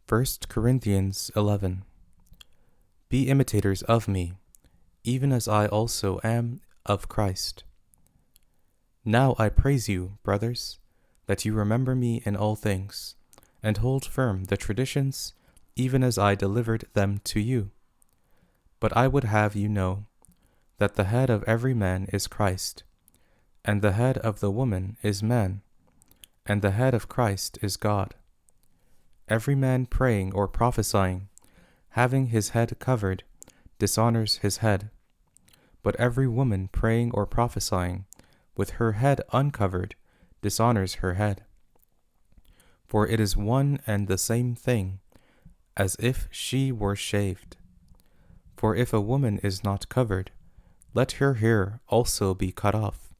1 Corinthians 11. Be imitators of me, even as I also am of Christ. Now I praise you, brothers, that you remember me in all things, and hold firm the traditions, even as I delivered them to you. But I would have you know that the head of every man is Christ, and the head of the woman is man, and the head of Christ is God. Every man praying or prophesying, having his head covered, dishonors his head. But every woman praying or prophesying, with her head uncovered, dishonors her head. For it is one and the same thing, as if she were shaved. For if a woman is not covered, let her hair also be cut off.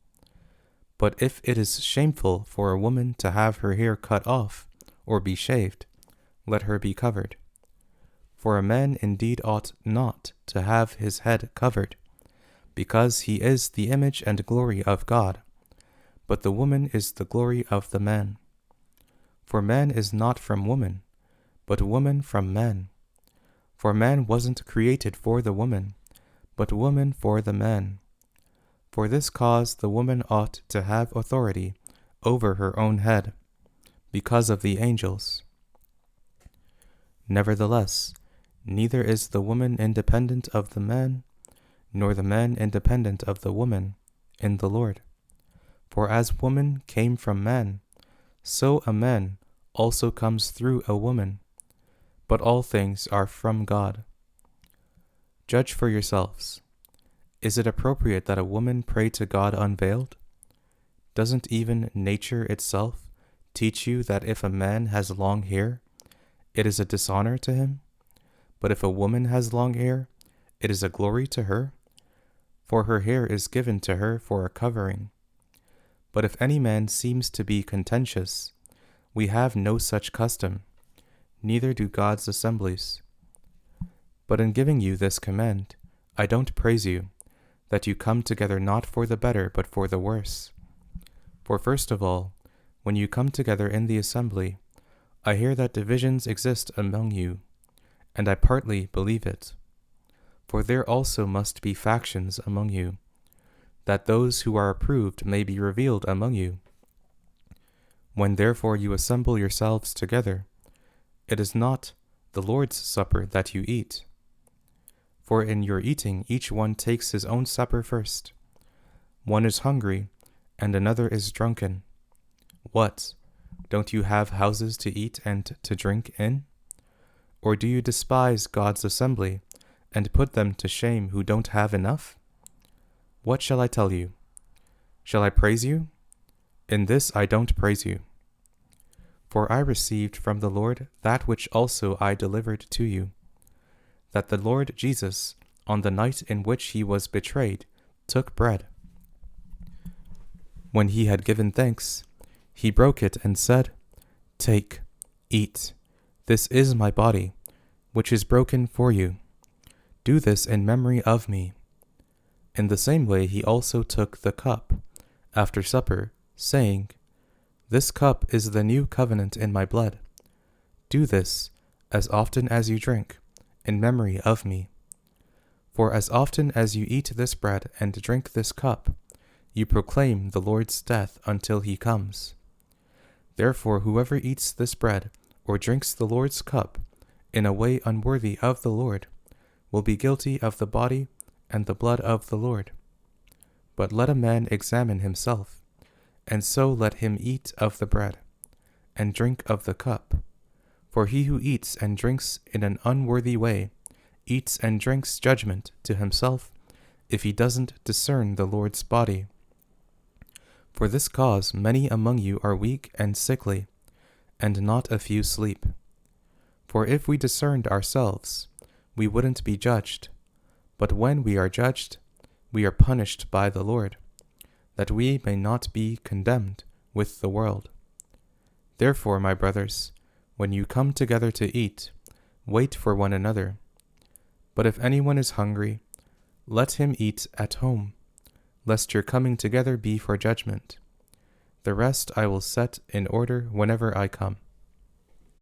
But if it is shameful for a woman to have her hair cut off, or be shaved, let her be covered. For a man indeed ought not to have his head covered, because he is the image and glory of God, but the woman is the glory of the man. For man is not from woman, but woman from man. For man wasn't created for the woman, but woman for the man. For this cause the woman ought to have authority over her own head, because of the angels. Nevertheless, neither is the woman independent of the man, nor the man independent of the woman, in the Lord. For as woman came from man, so a man also comes through a woman. But all things are from God. Judge for yourselves. Is it appropriate that a woman pray to God unveiled? Doesn't even nature itself teach you that if a man has long hair, it is a dishonor to him? But if a woman has long hair, it is a glory to her, for her hair is given to her for a covering. But if any man seems to be contentious, we have no such custom, neither do God's assemblies. But in giving you this command, I don't praise you, that you come together not for the better, but for the worse. For first of all, when you come together in the assembly, I hear that divisions exist among you, and I partly believe it. For there also must be factions among you, that those who are approved may be revealed among you. When therefore you assemble yourselves together, it is not the Lord's supper that you eat. For in your eating each one takes his own supper first. One is hungry, and another is drunken. What? Don't you have houses to eat and to drink in? Or do you despise God's assembly, and put them to shame who don't have enough? What shall I tell you? Shall I praise you? In this I don't praise you. For I received from the Lord that which also I delivered to you, that the Lord Jesus, on the night in which he was betrayed, took bread. When he had given thanks, he broke it and said, Take, eat, this is my body, which is broken for you. Do this in memory of me. In the same way he also took the cup, after supper, saying, This cup is the new covenant in my blood. Do this, as often as you drink, in memory of me. For as often as you eat this bread and drink this cup, you proclaim the Lord's death until he comes. Therefore whoever eats this bread or drinks the Lord's cup in a way unworthy of the Lord will be guilty of the body and the blood of the Lord. But let a man examine himself, and so let him eat of the bread, and drink of the cup. For he who eats and drinks in an unworthy way eats and drinks judgment to himself, if he doesn't discern the Lord's body. For this cause many among you are weak and sickly, and not a few sleep. For if we discerned ourselves, we wouldn't be judged. But when we are judged, we are punished by the Lord, that we may not be condemned with the world. Therefore, my brothers, when you come together to eat, wait for one another. But if anyone is hungry, let him eat at home, lest your coming together be for judgment. The rest I will set in order whenever I come.